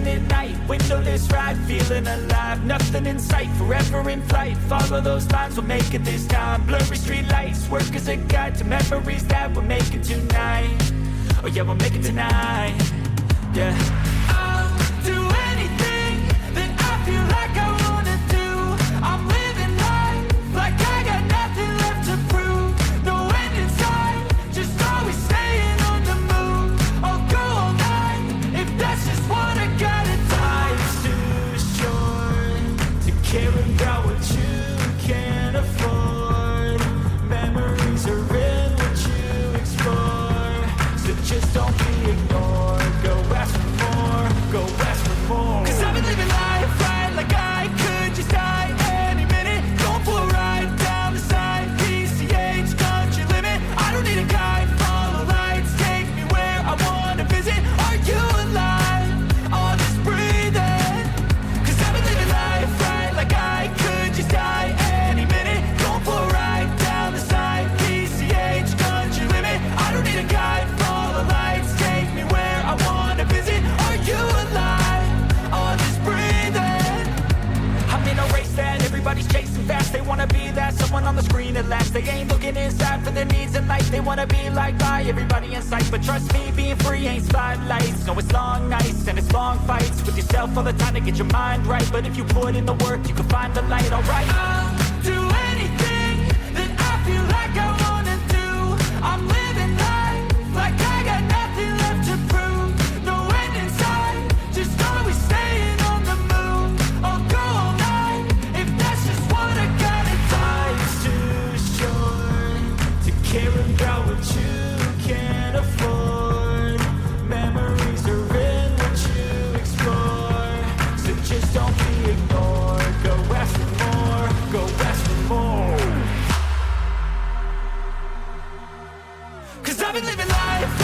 chilling at night, windowless ride, feeling alive. Nothing in sight, forever in flight. Follow those lines, we'll make it this time. Blurry street lights, work as a guide to memories that we're making tonight. Oh yeah, we'll make it tonight. Yeah. I'll do anything that I feel like I wanna do. I'm living life like I got nothing left to prove. No end in sight, just always staying on the move. I'll go all night if that's just what I gotta do. Life's too short to care about what you can't afford. Memories are in what you explore, so just don't be ignored. Go ask for more, go ask for more. 'Cause I've been living life right like I could just die any minute. Going for a ride down the side, PCH country limit. I don't need a guide, follow lights, take me where I wanna visit. Are you alive? Or just breathing? 'Cause I've been living life right like I could just die any minute. Going for a ride down the side, PCH country limit. I don't need a guide, follow lights, take me where I wanna visit. Are you alive? Or just breathing? I'm in a race that everybody's chasing fast. They wanna be that someone on the screen at last. They ain't looking inside for their needs in life. They wanna be liked by everybody in sight. But trust me, being free ain't spotlights. No, it's long nights and it's long fights with yourself all the time to get your mind right. But if you put in the work, you can find the light, alright? I'll do anything that I feel like I wanna do. I'm living life like I got nothing left to prove. No end in sight, just always staying on the move. I'll go all night if that's just what I gotta do. Life's too short to care about what you can't afford. Memories are in what you explore, so just don't be ignored. Go ask for more, go ask for more. 'Cause I've been living life